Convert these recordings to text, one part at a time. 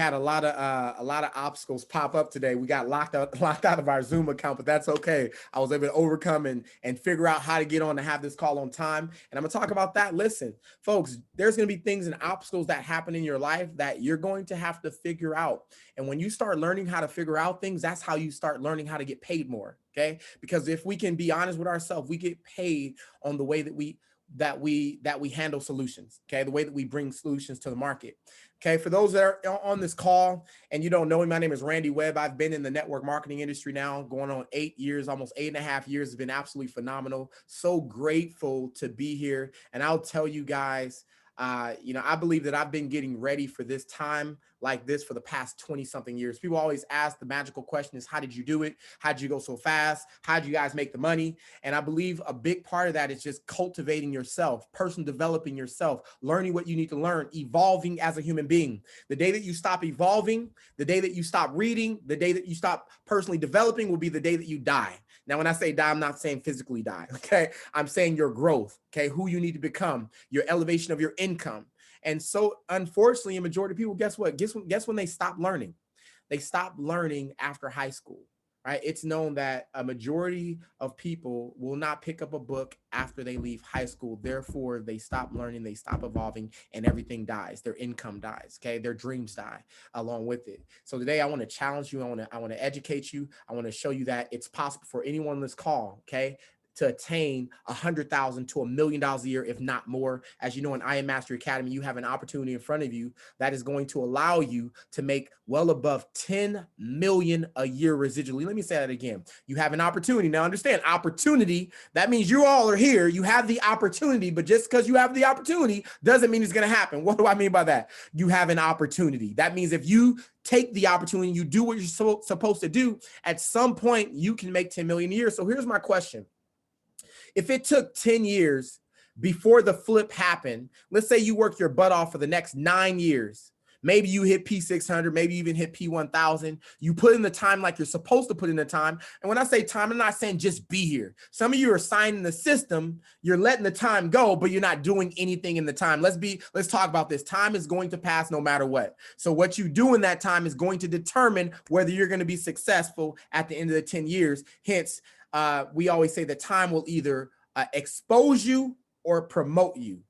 had a lot of obstacles pop up today. We got locked out of our Zoom account, but that's okay. I was able to overcome and figure out how to get on to have this call on time. And I'm gonna talk about that. Listen, folks, there's gonna be things and obstacles that happen in your life that you're going to have to figure out. And when you start learning how to figure out things, that's how you start learning how to get paid more. Okay. Because if we can be honest with ourselves, we get paid on the way that we handle solutions. Okay. The way that we bring solutions to the market. Okay, for those that are on this call and you don't know me, my name is Randy Webb. I've been in the network marketing industry now going on 8 years, almost 8.5 years. It's been absolutely phenomenal. So grateful to be here. And I'll tell you guys, I believe that I've been getting ready for this time like this for the past 20 something years. People always ask the magical question is, how did you do it? How did you go so fast? How did you guys make the money? And I believe a big part of that is just cultivating yourself, personal developing yourself, learning what you need to learn, evolving as a human being. The day that you stop evolving, the day that you stop reading, the day that you stop personally developing will be the day that you die. Now, when I say die, I'm not saying physically die, okay? I'm saying your growth, okay? Who you need to become, your elevation of your income. And so, unfortunately, a majority of people, guess what? Guess when they stop learning? They stop learning after high school, right? It's known that a majority of people will not pick up a book after they leave high school. Therefore, they stop learning, they stop evolving, and everything dies. Their income dies, okay? Their dreams die along with it. So today I want to challenge you. I want to educate you. I want to show you that it's possible for anyone on this call, okay, to attain $100,000 to $1 million a year, if not more. As you know, in I Am Mastery Academy, you have an opportunity in front of you that is going to allow you to make well above 10 million a year residually. Let me say that again. You have an opportunity. Now understand, opportunity, that means you all are here. You have the opportunity, but just because you have the opportunity doesn't mean it's going to happen. What do I mean by that? You have an opportunity. That means if you take the opportunity, you do what you're supposed to do, at some point you can make 10 million a year. So here's my question. If it took 10 years before the flip happened, let's say you work your butt off for the next 9 years, maybe you hit P600, maybe you even hit P1000, you put in the time like you're supposed to put in the time. And when I say time, I'm not saying just be here. Some of you are signing the system, you're letting the time go, but you're not doing anything in the time. Let's talk about this. Time is going to pass no matter what. So what you do in that time is going to determine whether you're going to be successful at the end of the 10 years. Hence, we always say that time will either expose you or promote you.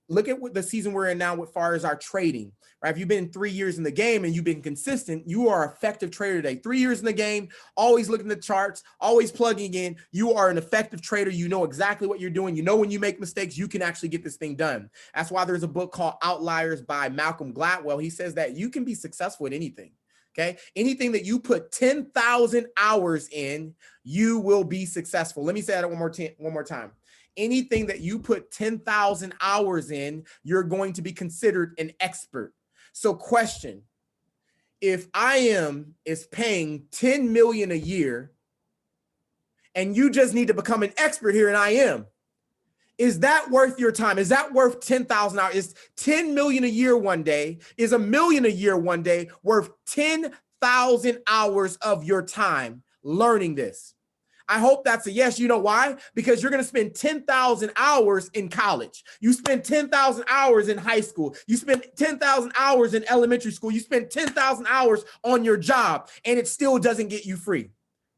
Look at what the season we're in now as far as our trading, right? If you've been 3 years in the game and you've been consistent, you are an effective trader today. 3 years in the game, always looking at the charts, always plugging in. You are an effective trader. You know exactly what you're doing. You know when you make mistakes, you can actually get this thing done. That's why there's a book called Outliers by Malcolm Gladwell. He says that you can be successful at anything. Okay. Anything that you put 10,000 hours in, you will be successful. Let me say that one more time. Anything that you put 10,000 hours in, you're going to be considered an expert. So question, if IM is paying 10 million a year and you just need to become an expert here in IM, is that worth your time? Is that worth 10,000 hours? Is 10 million a year one day? Is $1 million a year one day worth 10,000 hours of your time learning this? I hope that's a yes. You know why? Because you're going to spend 10,000 hours in college. You spend 10,000 hours in high school. You spend 10,000 hours in elementary school. You spend 10,000 hours on your job, and it still doesn't get you free.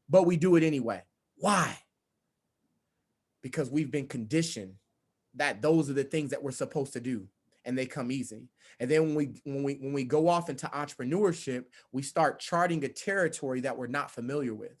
But we do it anyway. Why? Because we've been conditioned that those are the things that we're supposed to do, and they come easy. And then when we go off into entrepreneurship, we start charting a territory that we're not familiar with.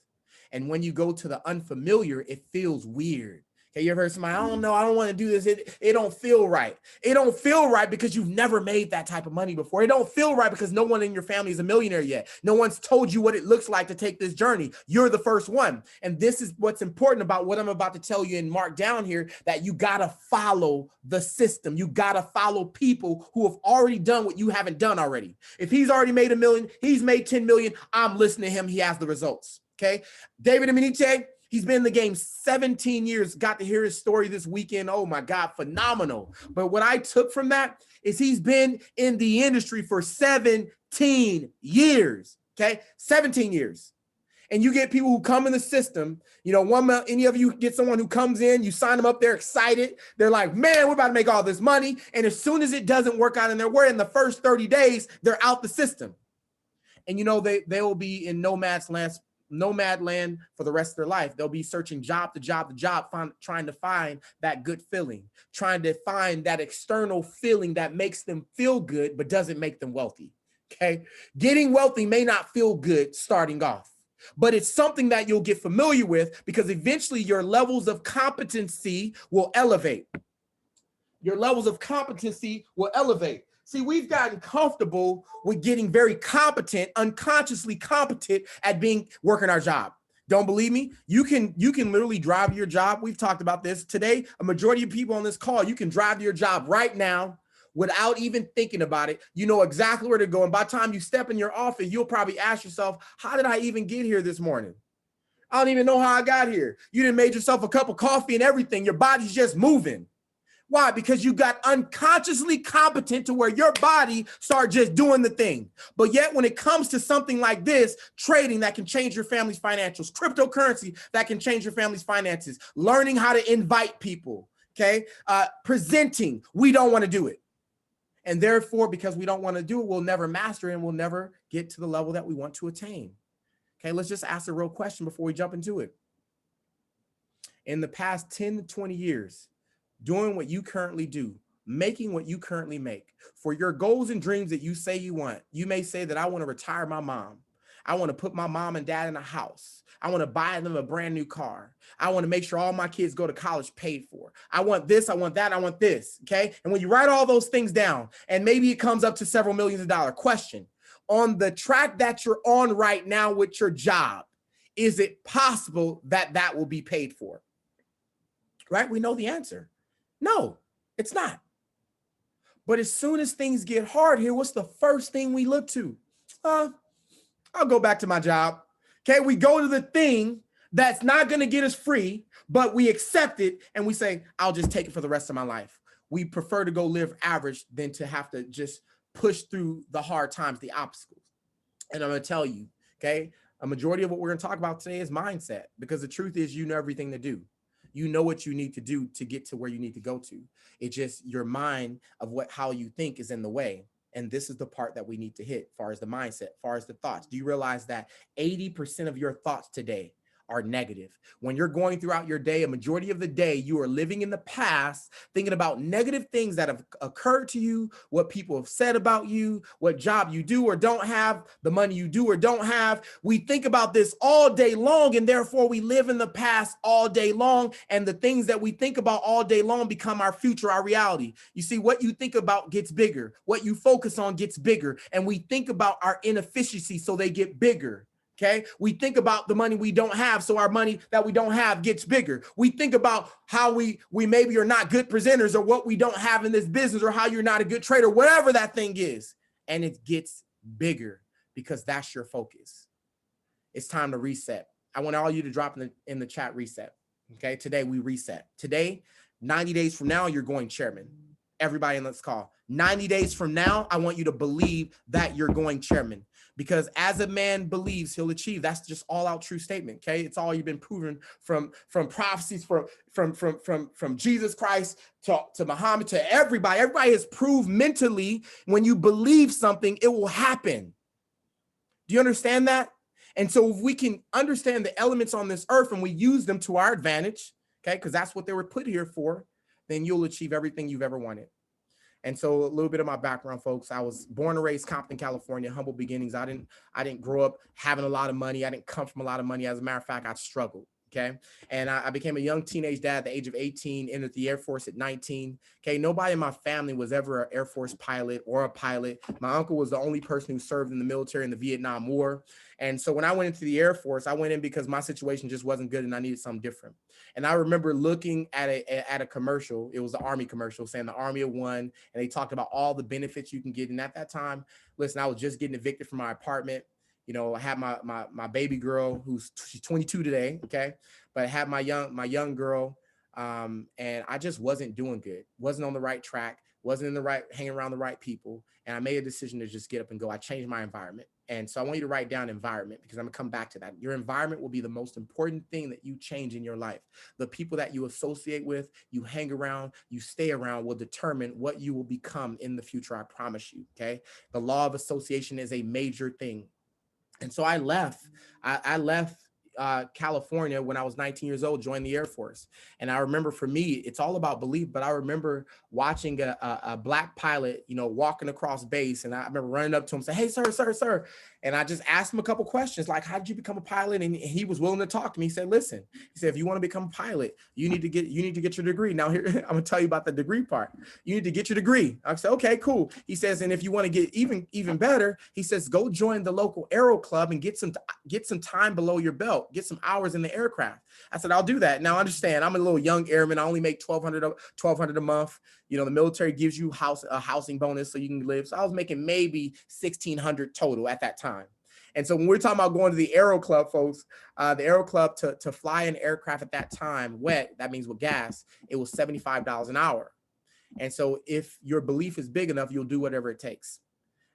And when you go to the unfamiliar, it feels weird. Okay, you ever heard somebody, I don't know, I don't want to do this. It don't feel right. It don't feel right because you've never made that type of money before. It don't feel right because no one in your family is a millionaire yet. No one's told you what it looks like to take this journey. You're the first one. And this is what's important about what I'm about to tell you and mark down here, that you got to follow the system. You got to follow people who have already done what you haven't done already. If he's already made $1 million, he's made 10 million, I'm listening to him. He has the results. Okay. David Ameniche, he's been in the game 17 years. Got to hear his story this weekend. Oh my God, phenomenal. But what I took from that is he's been in the industry for 17 years. Okay. 17 years. And you get people who come in the system, you know, any of you get someone who comes in, you sign them up, they're excited. They're like, man, we're about to make all this money. And as soon as it doesn't work out in their way, in the first 30 days, they're out the system. And they will be in nomad land for the rest of their life. They'll be searching job to job to job, trying to find that good feeling, trying to find that external feeling that makes them feel good, but doesn't make them wealthy. Okay. Getting wealthy may not feel good starting off, but it's something that you'll get familiar with because eventually your levels of competency will elevate. Your levels of competency will elevate. See, we've gotten comfortable with getting very competent, unconsciously competent at working our job. Don't believe me? You can literally drive to your job. We've talked about this today. A majority of people on this call, you can drive to your job right now without even thinking about it. You know exactly where to go. And by the time you step in your office, you'll probably ask yourself, how did I even get here this morning? I don't even know how I got here. You done made yourself a cup of coffee and everything. Your body's just moving. Why? Because you got unconsciously competent to where your body started just doing the thing. But yet when it comes to something like this, trading that can change your family's financials, cryptocurrency that can change your family's finances, learning how to invite people, okay, presenting, we don't want to do it. And therefore, because we don't want to do it, we'll never master it and we'll never get to the level that we want to attain. Okay, let's just ask a real question before we jump into it. In the past 10 to 20 years, doing what you currently do, making what you currently make, for your goals and dreams that you say you want. You may say that I want to retire my mom. I want to put my mom and dad in a house. I want to buy them a brand new car. I want to make sure all my kids go to college paid for. I want this, I want that, I want this, okay? And when you write all those things down, and maybe it comes up to several millions of dollars, question, on the track that you're on right now with your job, is it possible that that will be paid for? Right? We know the answer. No, it's not. But as soon as things get hard here, what's the first thing we look to? I'll go back to my job. Okay, we go to the thing that's not going to get us free, but we accept it and we say, I'll just take it for the rest of my life. We prefer to go live average than to have to just push through the hard times, the obstacles. And I'm going to tell you, okay, a majority of what we're going to talk about today is mindset, because the truth is you know everything to do. You know what you need to do to get to where you need to go to. It's just your mind of how you think is in the way. And this is the part that we need to hit, as far as the mindset, as far as the thoughts. Do you realize that 80% of your thoughts today are negative? When you're going throughout your day, a majority of the day, you are living in the past, thinking about negative things that have occurred to you, what people have said about you, what job you do or don't have, the money you do or don't have. We think about this all day long, and therefore we live in the past all day long. And the things that we think about all day long become our future, our reality. You see, what you think about gets bigger. What you focus on gets bigger. And we think about our inefficiency, so they get bigger. Okay, we think about the money we don't have, so our money that we don't have gets bigger. We think about how we maybe are not good presenters, or what we don't have in this business, or how you're not a good trader, whatever that thing is, and it gets bigger because that's your focus. It's time to reset. I want all you to drop in the chat reset. Okay, today we reset. Today, 90 days from now, you're going chairman. Everybody in this call, 90 days from now, I want you to believe that you're going chairman. Because as a man believes, he'll achieve. That's just all out true statement. Okay, it's all you've been proven from prophecies from Jesus Christ to Muhammad to everybody. Everybody has proved mentally, when you believe something, it will happen. Do you understand that? And so if we can understand the elements on this earth and we use them to our advantage, okay, because that's what they were put here for, then you'll achieve everything you've ever wanted. And so a little bit of my background, folks. I was born and raised Compton, California, humble beginnings. I didn't grow up having a lot of money. I didn't come from a lot of money. As a matter of fact, I struggled. Okay. And I became a young teenage dad at the age of 18, entered the Air Force at 19. Okay. Nobody in my family was ever an Air Force pilot or a pilot. My uncle was the only person who served in the military in the Vietnam War. And so when I went into the Air Force, I went in because my situation just wasn't good and I needed something different. And I remember looking at a commercial. It was the Army commercial saying the Army of One. And they talked about all the benefits you can get. And at that time, listen, I was just getting evicted from my apartment. You know, I had my baby girl, she's 22 today. Okay. But I had my young girl. And I just wasn't doing good. Wasn't on the right track. Wasn't in the right, hanging around the right people. And I made a decision to just get up and go. I changed my environment. And so I want you to write down environment, because I'm gonna come back to that. Your environment will be the most important thing that you change in your life. The people that you associate with, you hang around, you stay around, will determine what you will become in the future. I promise you. Okay. The law of association is a major thing. And so I left. I left California when I was 19 years old, joined the Air Force. And I remember, for me, it's all about belief. But I remember watching a black pilot, walking across base, and I remember running up to him, saying, "Hey, sir, sir, sir," and I just asked him a couple questions, like, "How did you become a pilot?" And he was willing to talk to me. He said, "Listen," he said, "if you want to become a pilot, you need to get your degree." Now, here I'm gonna tell you about the degree part. You need to get your degree. I said, "Okay, cool." He says, "And if you want to get even better," he says, "go join the local aero club and get some time below your belt, get some hours in the aircraft." I said, "I'll do that." Now, understand, I'm a little young airman. I only make $1,200 a month. The military gives you a housing bonus so you can live. So I was making maybe $1,600 total at that time. And so when we're talking about going to the Aero Club, folks, the Aero Club, to fly an aircraft at that time, wet, that means with gas, it was $75 an hour. And so if your belief is big enough, you'll do whatever it takes.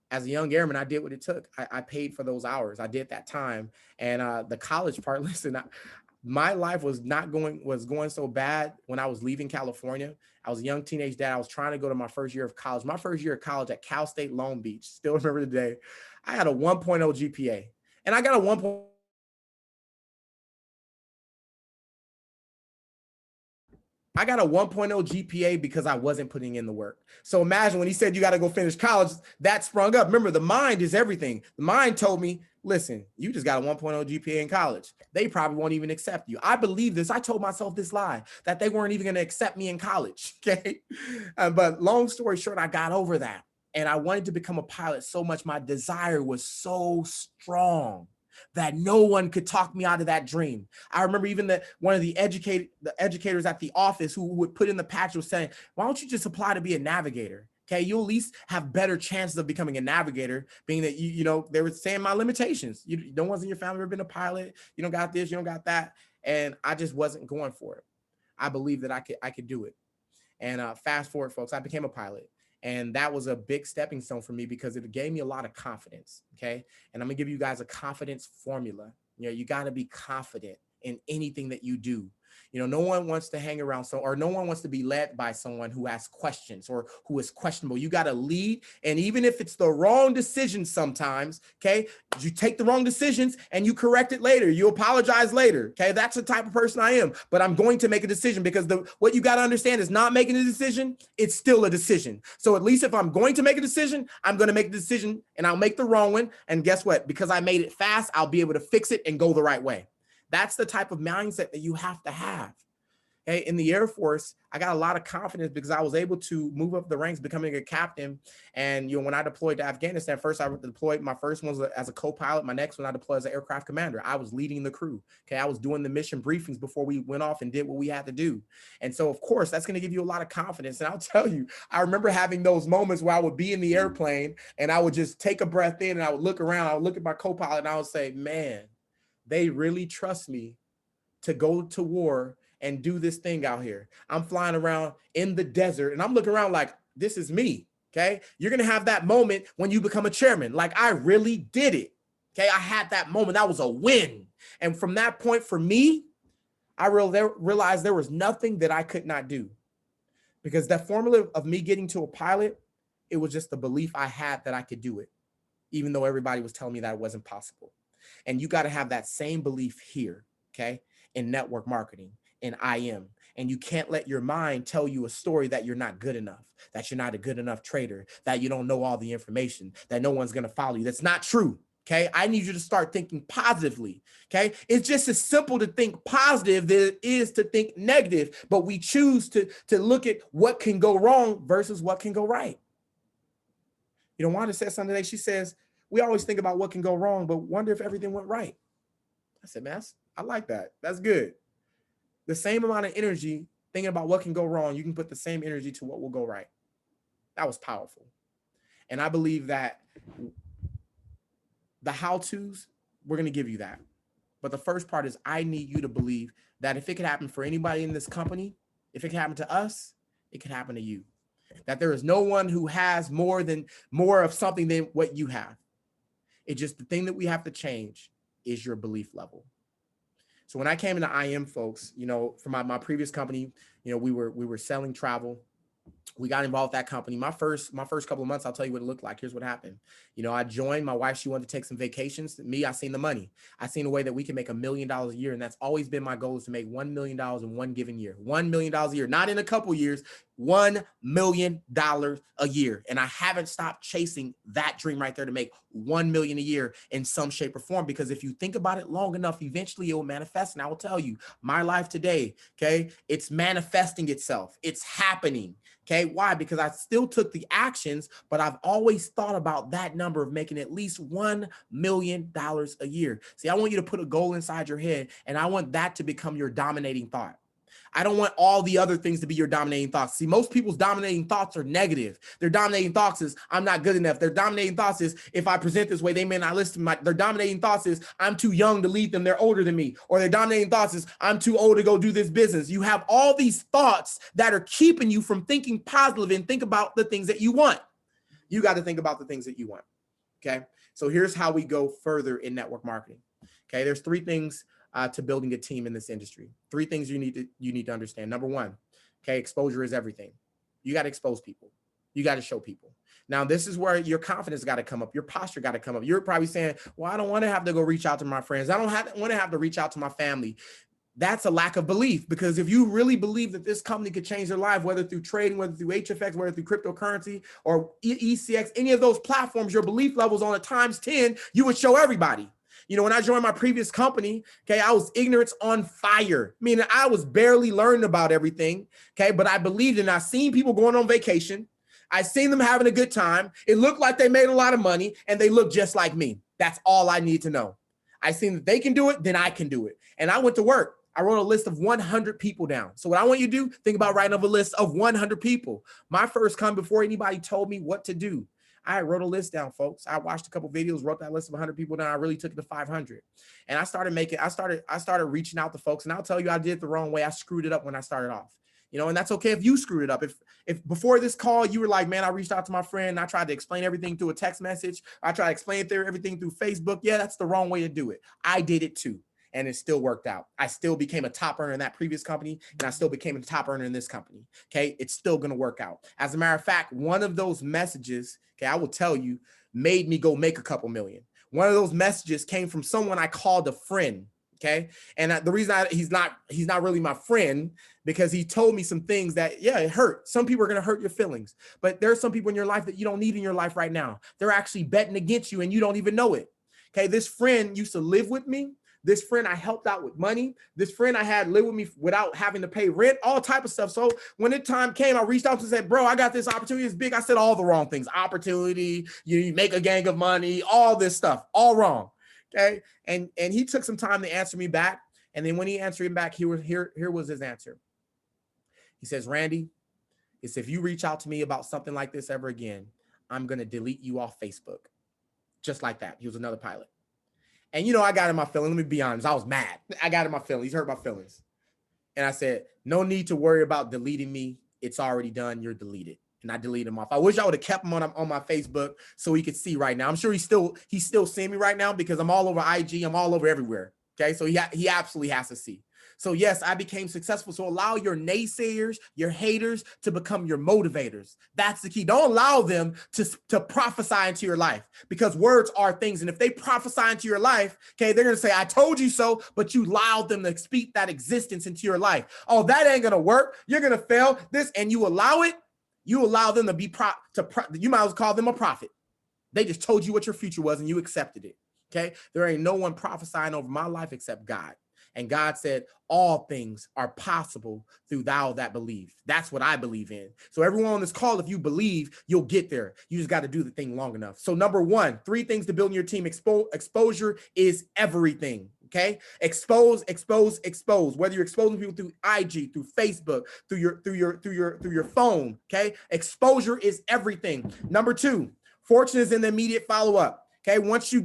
As a young airman, I did what it took. I paid for those hours. I did that time. And the college part, listen, my life was going so bad when I was leaving California. I was a young teenage dad. I was trying to go to my first year of college. My first year of college at Cal State Long Beach. Still remember the day. I had a 1.0 GPA. And I got a 1.0. I got a 1.0 GPA because I wasn't putting in the work. So imagine when he said you got to go finish college, that sprung up. Remember, the mind is everything. The mind told me, listen, you just got a 1.0 GPA in college. They probably won't even accept you. I believe this. I told myself this lie, that they weren't even going to accept me in college. Okay. But long story short, I got over that. And I wanted to become a pilot so much. My desire was so strong that no one could talk me out of that dream. I remember even one of the educators at the office who would put in the patch was saying, "Why don't you just apply to be a navigator? Okay, you'll at least have better chances of becoming a navigator, being that they were saying my limitations. No one's in your family ever been a pilot. You don't got this, you don't got that." And I just wasn't going for it. I believed that I could do it. And fast forward, folks, I became a pilot. And that was a big stepping stone for me because it gave me a lot of confidence. Okay. And I'm going to give you guys a confidence formula. You got to be confident in anything that you do. No one wants to hang around or no one wants to be led by someone who asks questions or who is questionable. You got to lead. And even if it's the wrong decision sometimes, okay, you take the wrong decisions and you correct it later. You apologize later. Okay. That's the type of person I am, but I'm going to make a decision because what you got to understand is not making a decision. It's still a decision. So at least if I'm going to make a decision, I'm going to make a decision and I'll make the wrong one. And guess what? Because I made it fast, I'll be able to fix it and go the right way. That's the type of mindset that you have to have. Okay, in the Air Force, I got a lot of confidence because I was able to move up the ranks, becoming a captain. And when I deployed to Afghanistan, first I deployed. My first one was as a co-pilot. My next one I deployed as an aircraft commander. I was leading the crew. Okay, I was doing the mission briefings before we went off and did what we had to do. And so, of course, that's going to give you a lot of confidence. And I'll tell you, I remember having those moments where I would be in the airplane and I would just take a breath in and I would look around. I would look at my co-pilot and I would say, "Man, they really trust me to go to war and do this thing out here. I'm flying around in the desert and I'm looking around like, this is me." Okay. You're going to have that moment when you become a chairman. Like, I really did it. Okay. I had that moment. That was a win. And from that point for me, I realized there was nothing that I could not do, because that formula of me getting to a pilot, it was just the belief I had that I could do it, even though everybody was telling me that it wasn't possible. And you got to have that same belief here. Okay. In network marketing, in IM. And you can't let your mind tell you a story that you're not good enough, that you're not a good enough trader, that you don't know all the information, that no one's going to follow you. That's not true. Okay. I need you to start thinking positively. Okay. It's just as simple to think positive as it is to think negative, but we choose to look at what can go wrong versus what can go right. Wanda said something today. She says, we always think about what can go wrong, but wonder if everything went right. I said, man, I like that. That's good. The same amount of energy thinking about what can go wrong, you can put the same energy to what will go right. That was powerful. And I believe that the how-tos, we're going to give you that. But the first part is, I need you to believe that if it could happen for anybody in this company, if it can happen to us, it can happen to you. That there is no one who has more of something than what you have. It's just the thing that we have to change is your belief level. So when I came into IM, folks, for my previous company, we were selling travel. We got involved with that company. My first couple of months, I'll tell you what it looked like. Here's what happened. I joined. My wife, she wanted to take some vacations. Me, I seen the money. I seen a way that we can make $1 million a year. And that's always been my goal, is to make $1 million in one given year. $1 million a year, not in a couple years, $1 million a year. And I haven't stopped chasing that dream right there, to make $1 million a year in some shape or form. Because if you think about it long enough, eventually it will manifest. And I will tell you, my life today, okay, it's manifesting itself. It's happening. Okay, why? Because I still took the actions, but I've always thought about that number of making at least $1 million a year. See, I want you to put a goal inside your head, and I want that to become your dominating thought. I don't want all the other things to be your dominating thoughts. See, most people's dominating thoughts are negative. Their dominating thoughts is, I'm not good enough. Their dominating thoughts is, if I present this way, they may not listen to their dominating thoughts is, I'm too young to lead them. They're older than me. Or their dominating thoughts is, I'm too old to go do this business. You have all these thoughts that are keeping you from thinking positive and think about the things that you want. You got to think about the things that you want. Okay. So here's how we go further in network marketing. Okay. There's 3 things to building a team in this industry. 3 things you need to understand. Number 1, okay, exposure is everything. You got to expose people. You got to show people. Now, this is where your confidence got to come up. Your posture got to come up. You're probably saying, well, I don't want to have to go reach out to my friends. I don't want to have to reach out to my family. That's a lack of belief, because if you really believe that this company could change their life, whether through trading, whether through HFX, whether through cryptocurrency or ECX, any of those platforms, your belief levels on a times 10, you would show everybody. When I joined my previous company, okay, I was ignorance on fire, meaning I was barely learning about everything, okay, but I believed, and I seen people going on vacation. I seen them having a good time. It looked like they made a lot of money, and they looked just like me. That's all I need to know. I seen that they can do it, then I can do it. And I went to work. I wrote a list of 100 people down. So what I want you to do, think about writing up a list of 100 people. My first come before anybody told me what to do. I wrote a list down, folks. I watched a couple videos, wrote that list of 100 people down. I really took it to 500. And I started reaching out to folks. And I'll tell you, I did it the wrong way. I screwed it up when I started off. And that's okay if you screwed it up. If before this call, you were like, man, I reached out to my friend and I tried to explain everything through a text message. I tried to explain everything through Facebook. Yeah, that's the wrong way to do it. I did it too. And it still worked out. I still became a top earner in that previous company, and I still became a top earner in this company. Okay. It's still going to work out. As a matter of fact, one of those messages, okay, I will tell you, made me go make a couple million. One of those messages came from someone I called a friend. Okay. And the reason he's not really my friend, because he told me some things that, yeah, it hurt. Some people are going to hurt your feelings, but there are some people in your life that you don't need in your life right now. They're actually betting against you and you don't even know it. Okay. This friend used to live with me. This friend I helped out with money. This friend I had live with me without having to pay rent, all type of stuff. So when the time came, I reached out and said, bro, I got this opportunity. It's big. I said all the wrong things. Opportunity, you make a gang of money, all this stuff, all wrong. Okay. And he took some time to answer me back. And then when he answered him back, here was his answer. He says, Randy, it's if you reach out to me about something like this ever again, I'm going to delete you off Facebook. Just like that. He was another pilot. And, I got in my feelings. Let me be honest. I was mad. I got in my feelings. He's hurt my feelings. And I said, no need to worry about deleting me. It's already done. You're deleted. And I deleted him off. I wish I would have kept him on my Facebook so he could see right now. I'm sure he's still seeing me right now because I'm all over IG. I'm all over everywhere. Okay. So he absolutely has to see. So yes, I became successful. So allow your naysayers, your haters to become your motivators. That's the key. Don't allow them to prophesy into your life, because words are things. And if they prophesy into your life, okay, they're going to say, I told you so, but you allowed them to speak that existence into your life. Oh, that ain't going to work. You're going to fail this. And you allow it. You allow them to be you might as well call them a prophet. They just told you what your future was and you accepted it. Okay. There ain't no one prophesying over my life except God. And God said, all things are possible through thou that believe. That's what I believe in. So everyone on this call, if you believe, you'll get there. You just got to do the thing long enough. So number 1, 3 things to build in your team. Exposure is everything. Okay. Expose. Whether you're exposing people through IG, through Facebook, through your phone. Okay. Exposure is everything. Number 2, fortune is in the immediate follow-up. Okay, once you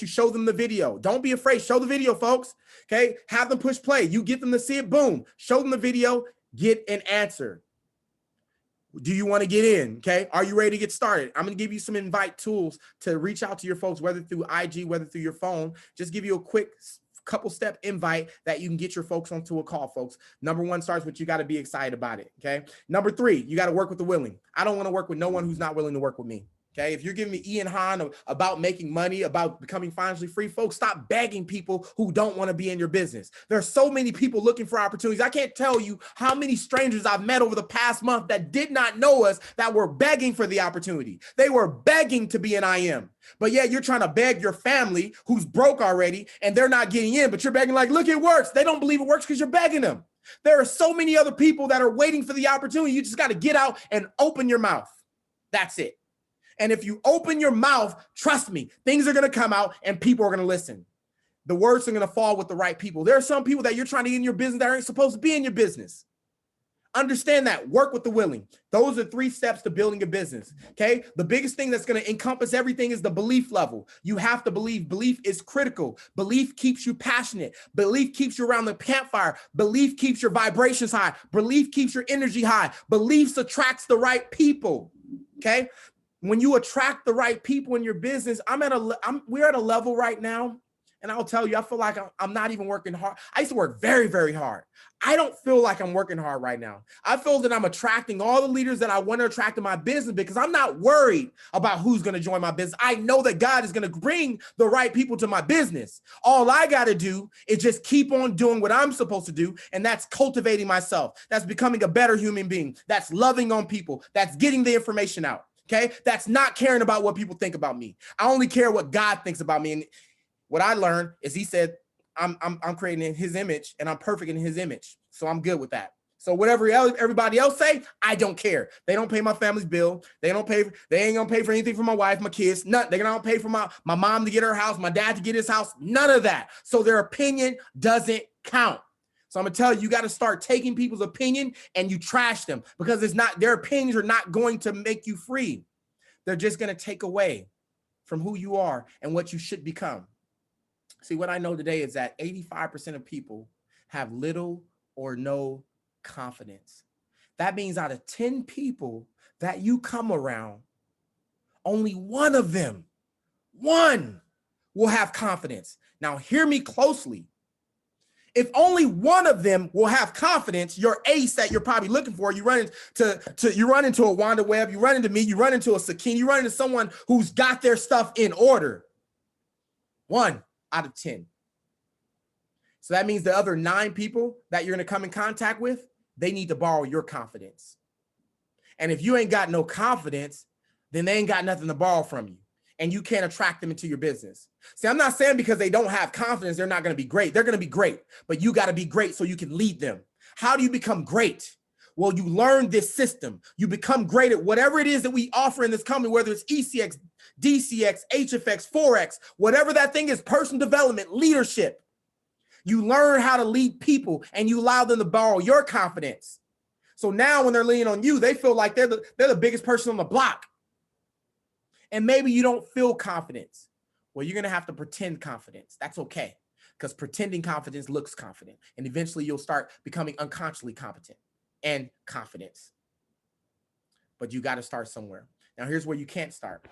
show them the video, don't be afraid. Show the video, folks. Okay, have them push play. You get them to see it, boom. Show them the video, get an answer. Do you want to get in? Okay, are you ready to get started? I'm going to give you some invite tools to reach out to your folks, whether through IG, whether through your phone. Just give you a quick couple step invite that you can get your folks onto a call, folks. Number one starts with you got to be excited about it. Okay. Number three, you got to work with the willing. I don't want to work with no one who's not willing to work with me. Okay, if you're giving me Ian Hahn about making money, about becoming financially free, folks, stop begging people who don't want to be in your business. There are so many people looking for opportunities. I can't tell you how many strangers I've met over the past month that did not know us that were begging for the opportunity. They were begging to be an IM. But yeah, you're trying to beg your family who's broke already and they're not getting in, but you're begging like, look, it works. They don't believe it works because you're begging them. There are so many other people that are waiting for the opportunity. You just got to get out and open your mouth. That's it. And if you open your mouth, trust me, things are going to come out and people are going to listen. The words are going to fall with the right people. There are some people that you're trying to get in your business that aren't supposed to be in your business. Understand that. Work with the willing. Those are 3 steps to building a business. Okay. The biggest thing that's going to encompass everything is the belief level. You have to believe. Belief is critical. Belief keeps you passionate. Belief keeps you around the campfire. Belief keeps your vibrations high. Belief keeps your energy high. Beliefs attracts the right people. Okay. When you attract the right people in your business, we're at a level right now, and I'll tell you, I feel like I'm not even working hard. I used to work very, very hard. I don't feel like I'm working hard right now. I feel that I'm attracting all the leaders that I want to attract in my business because I'm not worried about who's going to join my business. I know that God is going to bring the right people to my business. All I got to do is just keep on doing what I'm supposed to do, and that's cultivating myself. That's becoming a better human being. That's loving on people. That's getting the information out. Okay, that's not caring about what people think about me. I only care what God thinks about me. And what I learned is He said, I'm creating in His image and I'm perfect in His image. So I'm good with that. So whatever everybody else say, I don't care. They don't pay my family's bill. They ain't gonna pay for anything for my wife, my kids. Nothing. They're gonna pay for my mom to get her house, my dad to get his house. None of that. So their opinion doesn't count. So I'm gonna tell you, you got to start taking people's opinion and you trash them because their opinions are not going to make you free. They're just going to take away from who you are and what you should become. See, what I know today is that 85% of people have little or no confidence. That means out of 10 people that you come around, only one of them, one will have confidence. Now, hear me closely. If only one of them will have confidence, your ace that you're probably looking for, you run into a Wanda Webb, you run into me, you run into a Sakine, you run into someone who's got their stuff in order. 1 out of 10. So that means the other 9 people that you're going to come in contact with, they need to borrow your confidence. And if you ain't got no confidence, then they ain't got nothing to borrow from you. And you can't attract them into your business. See, I'm not saying because they don't have confidence, they're not going to be great. They're going to be great, but you got to be great so you can lead them. How do you become great? Well, you learn this system. You become great at whatever it is that we offer in this company, whether it's ECX, DCX, HFX, Forex, whatever that thing is, personal development, leadership. You learn how to lead people and you allow them to borrow your confidence. So now when they're leaning on you, they feel like they're the biggest person on the block. And maybe you don't feel confidence. Well, you're going to have to pretend confidence. That's okay. Because pretending confidence looks confident. And eventually you'll start becoming unconsciously competent and confidence. But you got to start somewhere. Now, here's where you can't start.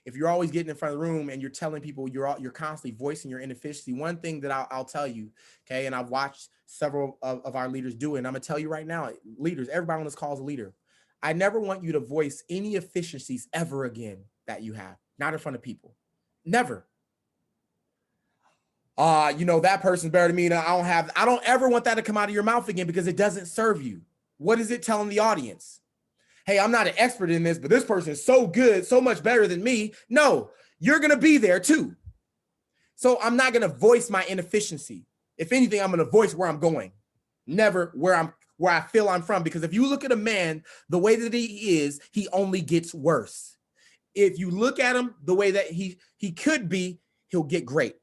If you're always getting in front of the room and you're telling people you're constantly voicing your inefficiency, one thing that I'll tell you, okay, and I've watched several of our leaders do it, and I'm going to tell you right now, leaders, everybody on this call is a leader. I never want you to voice any efficiencies ever again that you have, not in front of people. Never. That person's better than me. I don't ever want that to come out of your mouth again because it doesn't serve you. What is it telling the audience? Hey, I'm not an expert in this, but this person is so good, so much better than me. No, you're going to be there too. So I'm not going to voice my inefficiency. If anything, I'm going to voice where I'm going, never where I feel I'm from. Because if you look at a man, the way that he is, he only gets worse. If you look at him the way that he could be, he'll get great.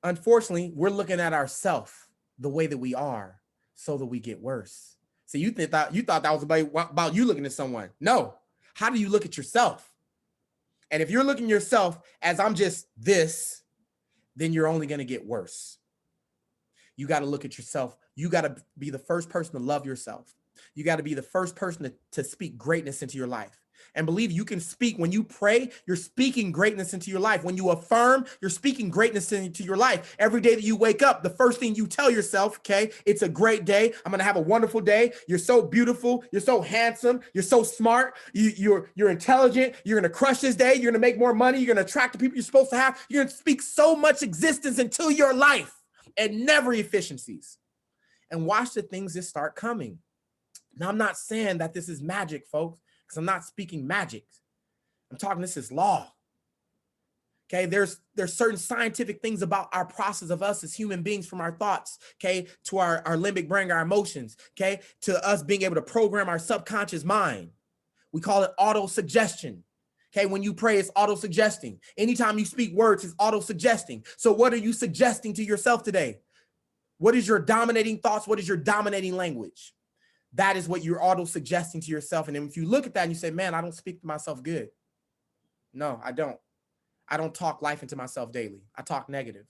Unfortunately, we're looking at ourselves the way that we are so that we get worse. So you thought that was about you looking at someone. No. How do you look at yourself? And if you're looking at yourself as I'm just this, then you're only going to get worse. You got to look at yourself. You got to be the first person to love yourself. You got to be the first person to speak greatness into your life. and believe you can speak. When you pray, you're speaking greatness into your life. When you affirm, you're speaking greatness into your life. Every day that you wake up, the first thing you tell yourself, okay, it's a great day. I'm going to have a wonderful day. You're so beautiful. You're so handsome. You're so smart. You're intelligent. You're going to crush this day. You're going to make more money. You're going to attract the people you're supposed to have. You're going to speak so much existence into your life and never efficiencies. And watch the things that start coming. Now, I'm not saying that this is magic, folks, because I'm not speaking magic. I'm talking this is law. Okay, there's certain scientific things about our process of us as human beings, from our thoughts, okay, to our limbic brain, our emotions, okay, to us being able to program our subconscious mind. We call it auto-suggestion. Okay, when you pray, it's auto-suggesting. Anytime you speak words, it's auto-suggesting. So what are you suggesting to yourself today? What is your dominating thoughts? What is your dominating language? That is what you're auto-suggesting to yourself. And then if you look at that and you say, man, I don't speak to myself good. No, I don't. I don't talk life into myself daily. I talk negative.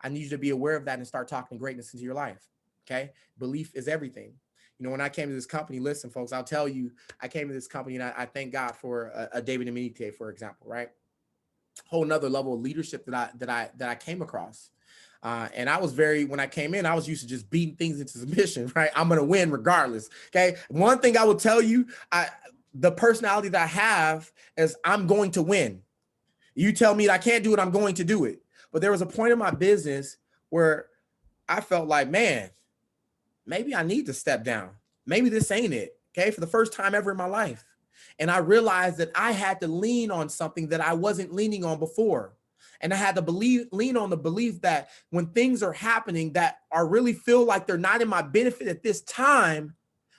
I need you to be aware of that and start talking greatness into your life. Okay. Belief is everything. You know, when I came to this company, listen, folks, I'll tell you, I came to this company and I thank God for a David Emenike, for example, right? Whole nother level of leadership that I came across. And I was when I came in, I was used to just beating things into submission, right? I'm going to win regardless. Okay. One thing I will tell you, the personality that I have is I'm going to win. You tell me that I can't do it, I'm going to do it. But there was a point in my business where I felt like, man, maybe I need to step down. Maybe this ain't it. Okay. For the first time ever in my life. And I realized that I had to lean on something that I wasn't leaning on before. And I had to lean on the belief that when things are happening that are really feel like they're not in my benefit at this time,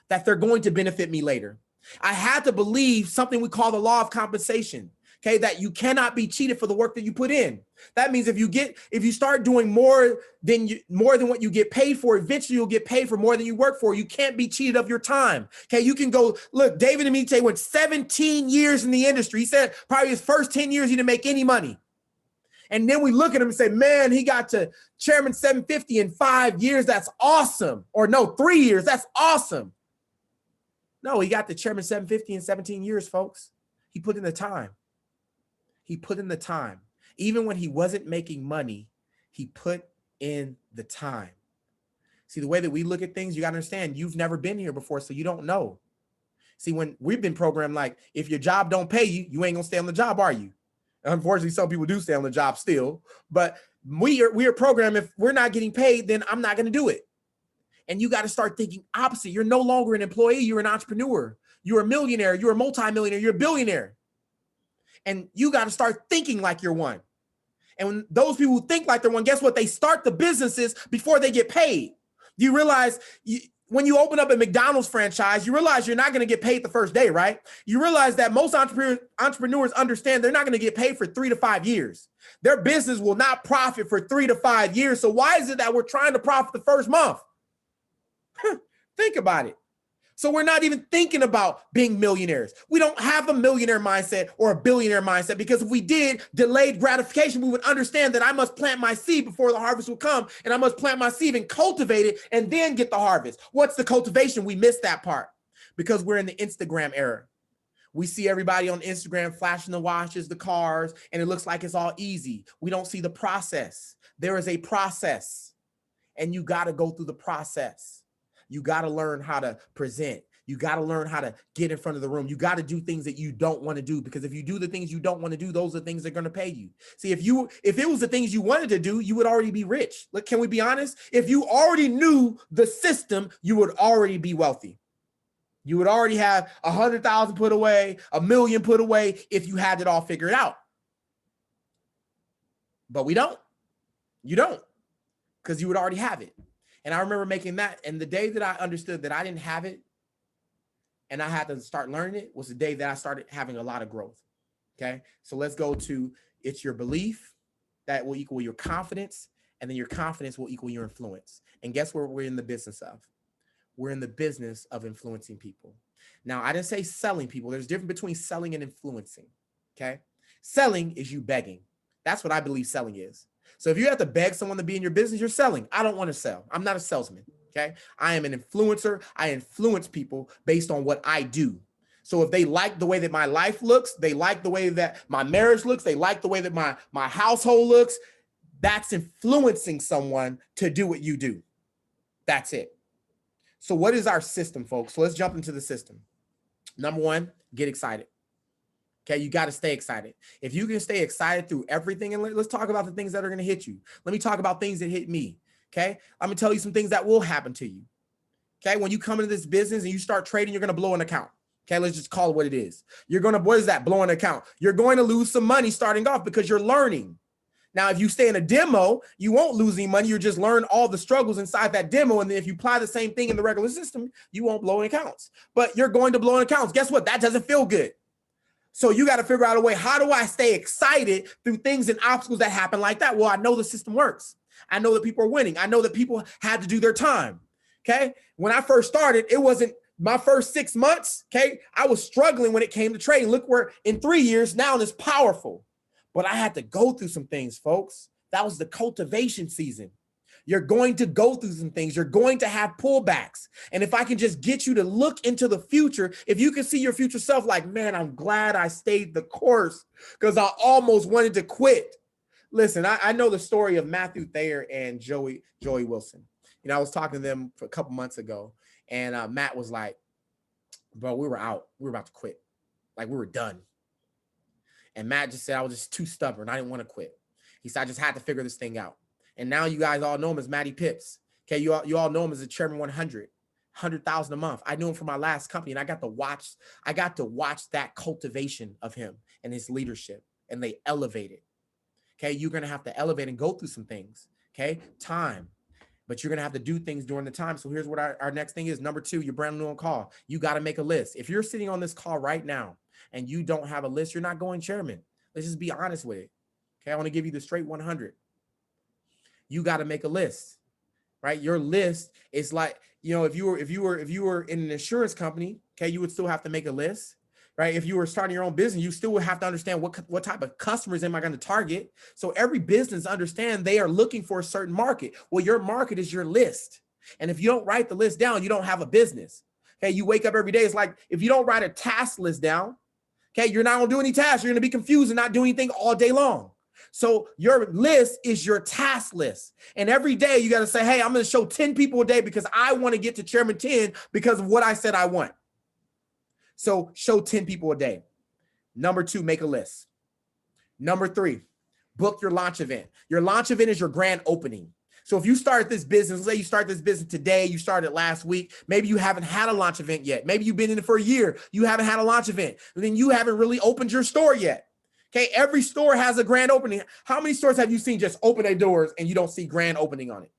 that they're going to benefit me later. I had to believe something we call the law of compensation. Okay, that you cannot be cheated for the work that you put in. That means if you start doing more than what you get paid for, eventually you'll get paid for more than you work for. You can't be cheated of your time. Okay, you can go look. David Emenike went 17 years in the industry. He said probably his first 10 years he didn't make any money. And then we look at him and say, man, he got to Chairman 750 in 5 years. That's awesome. Or no, 3 years. That's awesome. No, he got to Chairman 750 in 17 years, folks. He put in the time. He put in the time. Even when he wasn't making money, he put in the time. See, the way that we look at things, you got to understand, you've never been here before, so you don't know. See, when we've been programmed like, if your job don't pay you, you ain't going to stay on the job, are you? Unfortunately, some people do stay on the job still, but we are programmed, if we're not getting paid, then I'm not going to do it. And you got to start thinking opposite. You're no longer an employee. You're an entrepreneur. You're a millionaire. You're a multimillionaire. You're a billionaire. And you got to start thinking like you're one. And when those people who think like they're one, guess what? They start the businesses before they get paid. You realize when you open up a McDonald's franchise, you realize you're not going to get paid the first day, right? You realize that most entrepreneurs understand they're not going to get paid for 3 to 5 years. Their business will not profit for 3 to 5 years. So why is it that we're trying to profit the first month? Think about it. So we're not even thinking about being millionaires. We don't have a millionaire mindset or a billionaire mindset, because if we did, delayed gratification, we would understand that I must plant my seed before the harvest will come, and I must plant my seed and cultivate it and then get the harvest. What's the cultivation? We missed that part because we're in the Instagram era. We see everybody on Instagram flashing the watches, the cars, and it looks like it's all easy. We don't see the process. There is a process, and you got to go through the process. You got to learn how to present. You got to learn how to get in front of the room. You got to do things that you don't want to do, because if you do the things you don't want to do, those are the things that are going to pay you. See, if it was the things you wanted to do, you would already be rich. Look, can we be honest? If you already knew the system, you would already be wealthy. You would already have 100,000 put away, 1 million put away, if you had it all figured out. But we don't. You don't, because you would already have it. And I remember making that. And the day that I understood that I didn't have it and I had to start learning it was the day that I started having a lot of growth. Okay. So let's go to, it's your belief that will equal your confidence. And then your confidence will equal your influence. And guess what we're in the business of? We're in the business of influencing people. Now, I didn't say selling people. There's a difference between selling and influencing. Okay. Selling is you begging. That's what I believe selling is. So if you have to beg someone to be in your business, you're selling. I don't want to sell. I'm not a salesman. Okay. I am an influencer. I influence people based on what I do. So if they like the way that my life looks, they like the way that my marriage looks, they like the way that my household looks, that's influencing someone to do what you do. That's it. So what is our system, folks? So let's jump into the system. Number one, get excited. Okay, you got to stay excited. If you can stay excited through everything, and let's talk about the things that are going to hit you. Let me talk about things that hit me. Okay, I'm going to tell you some things that will happen to you. Okay, when you come into this business and you start trading, you're going to blow an account. Okay, let's just call it what it is. You're going to, what is that? Blow an account. You're going to lose some money starting off because you're learning. Now, if you stay in a demo, you won't lose any money. You just learn all the struggles inside that demo. And then if you apply the same thing in the regular system, you won't blow any accounts. But you're going to blow an accounts. Guess what? That doesn't feel good. So you got to figure out a way. How do I stay excited through things and obstacles that happen like that? Well, I know the system works. I know that people are winning. I know that people had to do their time. Okay. When I first started, it wasn't my first 6 months. Okay. I was struggling when it came to trading. Look where in 3 years now it's powerful. But I had to go through some things, folks. That was the cultivation season. You're going to go through some things. You're going to have pullbacks. And if I can just get you to look into the future, if you can see your future self like, man, I'm glad I stayed the course because I almost wanted to quit. Listen, I know the story of Matthew Thayer and Joey Wilson. You know, I was talking to them for a couple months ago, and Matt was like, bro, we were out. We were about to quit. Like, we were done. And Matt just said, I was just too stubborn. I didn't want to quit. He said, I just had to figure this thing out. And now you guys all know him as Matty Pips. Okay, you all know him as the Chairman 100,000 a month. I knew him from my last company, and I got to watch that cultivation of him and his leadership, and they elevated. Okay, you're gonna have to elevate and go through some things. Okay, time. But you're going to have to do things during the time. So here's what our next thing is. Number two, you're brand new on call. You got to make a list. If you're sitting on this call right now and you don't have a list, you're not going chairman. Let's just be honest with it. Okay, I want to give you the straight 100. You got to make a list, right? Your list is like, you know, if you were in an insurance company, okay, you would still have to make a list. Right? If you were starting your own business, you still would have to understand what type of customers am I going to target. So every business understand they are looking for a certain market. Well, your market is your list. And if you don't write the list down, you don't have a business. Okay. You wake up every day. It's like, if you don't write a task list down, okay, you're not going to do any tasks. You're going to be confused and not do anything all day long. So your list is your task list. And every day you got to say, hey, I'm going to show 10 people a day because I want to get to chairman 10 because of what I said I want. So show 10 people a day. Number two, make a list. Number three, book your launch event. Your launch event is your grand opening. So if you start this business, let's say you start this business today, you started last week, maybe you haven't had a launch event yet. Maybe you've been in it for a year. You haven't had a launch event. And then you haven't really opened your store yet. Okay, every store has a grand opening. How many stores have you seen just open their doors and you don't see grand opening on it?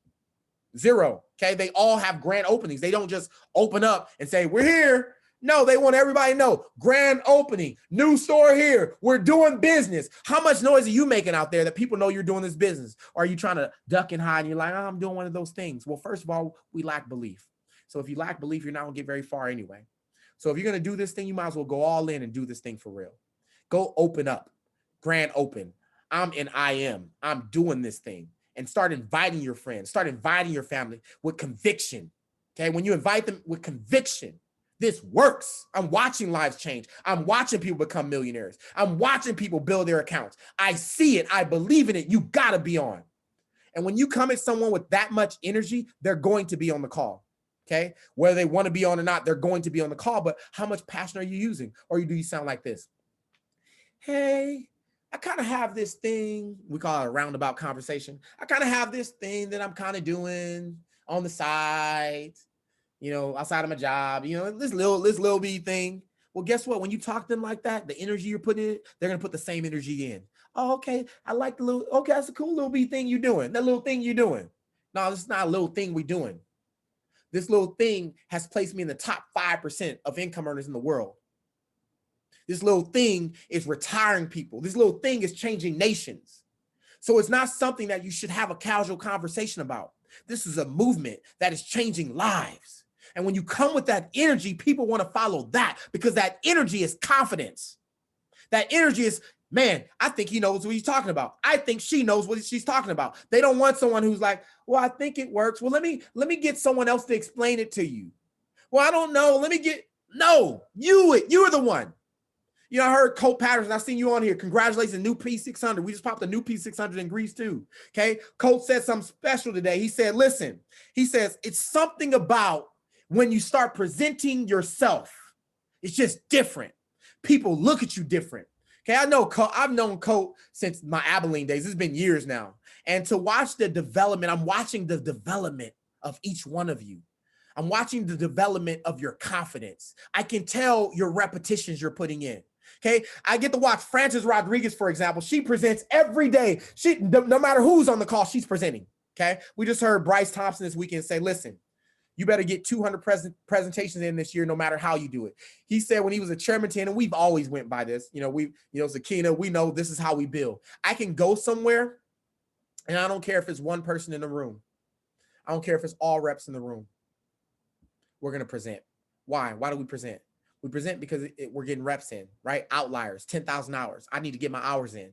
Zero. Okay, they all have grand openings. They don't just open up and say, we're here. No, they want everybody to know, grand opening, new store here. We're doing business. How much noise are you making out there that people know you're doing this business? Or are you trying to duck and hide and you're like, oh, I'm doing one of those things? Well, first of all, we lack belief. So if you lack belief, you're not going to get very far anyway. So if you're going to do this thing, you might as well go all in and do this thing for real. Go open up, grand open. I'm doing this thing. And start inviting your friends, start inviting your family with conviction. Okay, when you invite them with conviction, this works. I'm watching lives change. I'm watching people become millionaires. I'm watching people build their accounts. I see it. I believe in it. You got to be on. And when you come at someone with that much energy, they're going to be on the call. Okay. Whether they want to be on or not, they're going to be on the call. But how much passion are you using? Or do you sound like this? Hey, I kind of have this thing. We call it a roundabout conversation. I kind of have this thing that I'm kind of doing on the side, you know, outside of my job, you know, this little bitty thing. Well, guess what? When you talk to them like that, the energy you're putting in, they're going to put the same energy in. Oh, okay. I like the little, okay, that's a cool little bitty thing you're doing. That little thing you're doing. No, this is not a little thing we're doing. This little thing has placed me in the top 5% of income earners in the world. This little thing is retiring people. This little thing is changing nations. So it's not something that you should have a casual conversation about. This is a movement that is changing lives. And when you come with that energy, people want to follow that because that energy is confidence. That energy is, man, I think he knows what he's talking about. I think she knows what she's talking about. They don't want someone who's like, well, I think it works. Well, let me get someone else to explain it to you. Well, I don't know. No, you're the one. You know, I heard Colt Patterson. I've seen you on here. Congratulations, new P600. We just popped a new P600 in Greece too. Okay. Colt said something special today. He said, listen, he says, it's something about when you start presenting yourself. It's just different. People look at you different. Okay. I know Colt, I've known Colt since my Abilene days. It's been years now. And to watch the development, I'm watching the development of each one of you. I'm watching the development of your confidence. I can tell your repetitions you're putting in. Okay, I get to watch Frances Rodriguez, for example. She presents every day. No matter who's on the call, she's presenting. Okay, we just heard Bryce Thompson this weekend say, listen, you better get 200 presentations in this year, no matter how you do it. He said when he was a chairman 10, and we've always went by this, Zakina, we know this is how we build. I can go somewhere, and I don't care if it's one person in the room. I don't care if it's all reps in the room. We're going to present. Why? Why do we present? We present because we're getting reps in, right? Outliers, 10,000 hours. I need to get my hours in,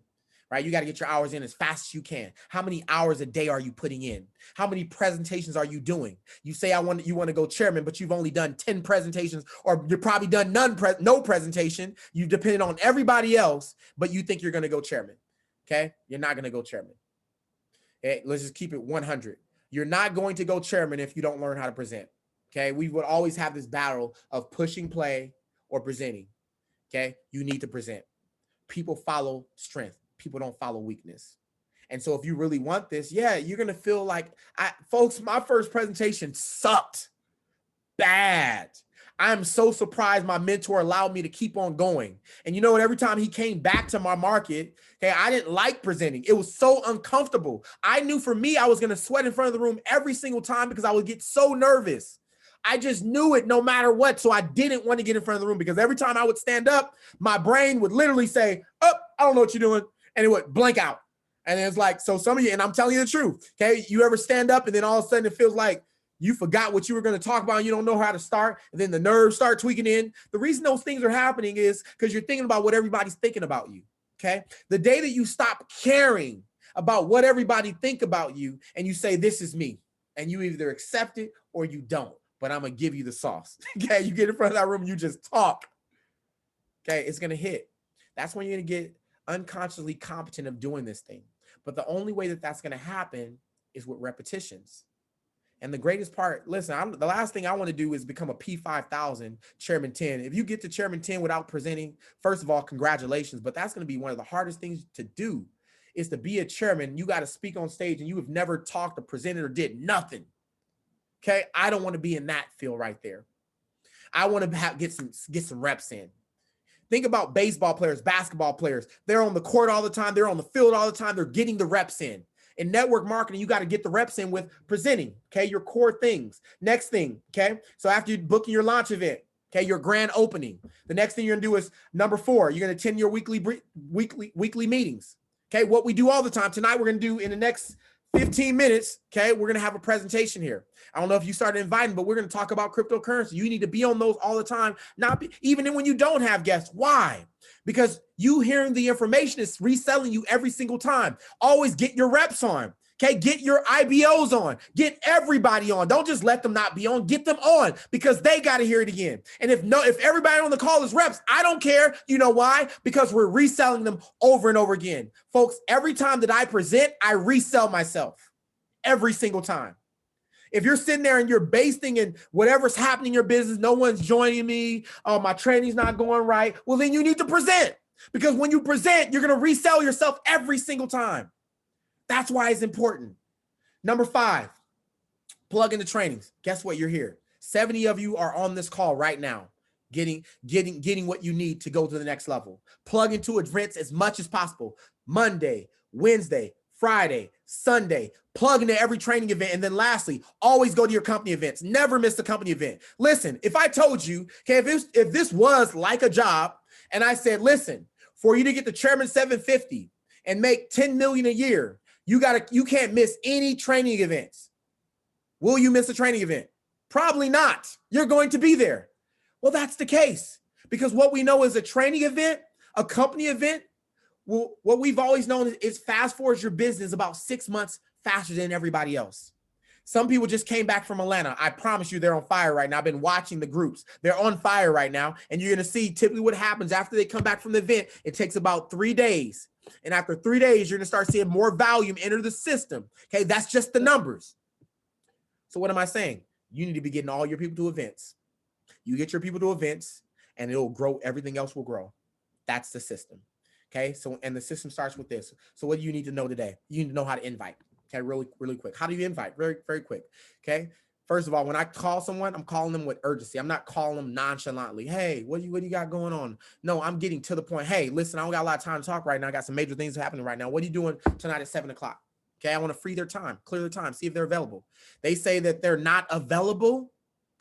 right? You got to get your hours in as fast as you can. How many hours a day are you putting in? How many presentations are you doing? You say you want to go chairman, but you've only done 10 presentations, or you've probably done no presentation. You depended on everybody else, but you think you're going to go chairman. Okay. You're not going to go chairman. Okay. Let's just keep it 100. You're not going to go chairman if you don't learn how to present. Okay. We would always have this battle of pushing play or presenting. Okay. You need to present. People follow strength. People don't follow weakness. And so if you really want this, yeah, you're going to feel like folks, my first presentation sucked bad. I'm so surprised my mentor allowed me to keep on going. And you know what? Every time he came back to my market, okay, I didn't like presenting. It was so uncomfortable. I knew for me, I was going to sweat in front of the room every single time because I would get so nervous. I just knew it no matter what. So I didn't want to get in front of the room because every time I would stand up, my brain would literally say, oh, I don't know what you're doing. And it would blank out. And it's like, so some of you, and I'm telling you the truth, okay, you ever stand up and then all of a sudden it feels like you forgot what you were going to talk about and you don't know how to start, and then the nerves start tweaking in. The reason those things are happening is because you're thinking about what everybody's thinking about you, okay? The day that you stop caring about what everybody think about you and you say, this is me, and you either accept it or you don't, but I'm going to give you the sauce, okay? You get in front of that room and you just talk, okay? It's going to hit. That's when you're going to get unconsciously competent of doing this thing. But the only way that that's going to happen is with repetitions. And the greatest part, listen, the last thing I want to do is become a P5000 Chairman 10. If you get to Chairman 10 without presenting, first of all, congratulations. But that's going to be one of the hardest things to do is to be a chairman. You got to speak on stage and you have never talked or presented or did nothing. Okay. I don't want to be in that field right there. I want to get some reps in. Think about baseball players, basketball players. They're on the court all the time. They're on the field all the time. They're getting the reps in. In network marketing, you got to get the reps in with presenting, okay, your core things. Next thing, okay, so after you booking your launch event, okay, your grand opening, the next thing you're going to do is number 4, you're going to attend your weekly meetings, okay, what we do all the time. Tonight, we're going to do in the next 15 minutes, okay, we're going to have a presentation here. I don't know if you started inviting, but we're going to talk about cryptocurrency. You need to be on those all the time, even when you don't have guests. Why? Because you hearing the information is reselling you every single time. Always get your reps on. Okay, get your IBOs on. Get everybody on. Don't just let them not be on. Get them on because they got to hear it again. And if everybody on the call is reps, I don't care. You know why? Because we're reselling them over and over again. Folks, every time that I present, I resell myself every single time. If you're sitting there and you're basting in whatever's happening in your business, no one's joining me, my training's not going right, well, then you need to present. Because when you present, you're going to resell yourself every single time. That's why it's important. Number 5, plug into trainings. Guess what? You're here. 70 of you are on this call right now, getting what you need to go to the next level. Plug into events as much as possible. Monday, Wednesday, Friday, Sunday, plug into every training event. And then lastly, always go to your company events. Never miss a company event. Listen, if I told you, okay, if this was like a job and I said, listen, for you to get the Chairman 750 and make 10 million a year, you can't miss any training events. Will you miss a training event? Probably not. You're going to be there. Well, that's the case because what we know is a training event, a company event, well, what we've always known is fast forwards your business about 6 months faster than everybody else. Some people just came back from Atlanta. I promise you they're on fire right now. I've been watching the groups. They're on fire right now. And you're going to see typically what happens after they come back from the event. It takes about 3 days. And after 3 days, you're going to start seeing more volume enter the system. Okay, that's just the numbers. So what am I saying? You need to be getting all your people to events. You get your people to events and it'll grow. Everything else will grow. That's the system. Okay, so and the system starts with this. So what do you need to know today? You need to know how to invite. Okay, really quick. How do you invite? Very quick. Okay. First of all, when I call someone, I'm calling them with urgency. I'm not calling them nonchalantly. Hey, what do you got going on? No, I'm getting to the point. Hey, listen, I don't got a lot of time to talk right now. I got some major things happening right now. What are you doing tonight at 7 o'clock? Okay, I want to free their time, clear their time, see if they're available. They say that they're not available.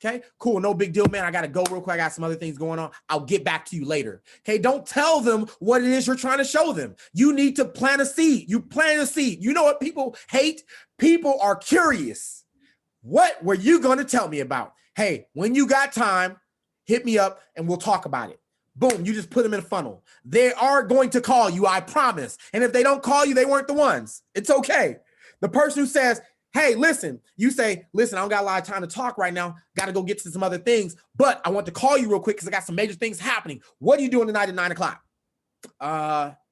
Okay, cool. No big deal, man. I got to go real quick. I got some other things going on. I'll get back to you later. Okay, don't tell them what it is you're trying to show them. You need to plant a seed. You plant a seed. You know what people hate? People are curious. What were you going to tell me about? Hey, when you got time, hit me up and we'll talk about it. Boom, you just put them in a funnel. They are going to call you, I promise. And if they don't call you, they weren't the ones. It's okay. The person who says, hey, listen, you say, listen, I don't got a lot of time to talk right now. Got to go get to some other things, but I want to call you real quick because I got some major things happening. What are you doing tonight at 9 o'clock?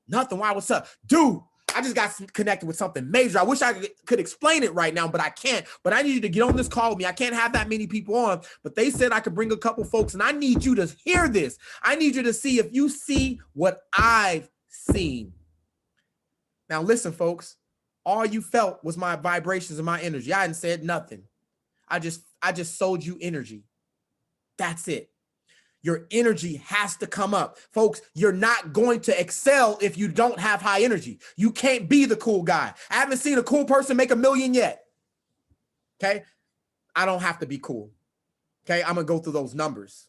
Nothing. Why? What's up? Dude, I just got connected with something major. I wish I could explain it right now, but I can't. But I need you to get on this call with me. I can't have that many people on, but they said I could bring a couple folks, and I need you to hear this. I need you to see if you see what I've seen. Now, listen, folks. All you felt was my vibrations and my energy. I hadn't said nothing. I just sold you energy. That's it. Your energy has to come up. Folks, you're not going to excel if you don't have high energy. You can't be the cool guy. I haven't seen a cool person make $1 million yet. Okay? I don't have to be cool. Okay? I'm going to go through those numbers.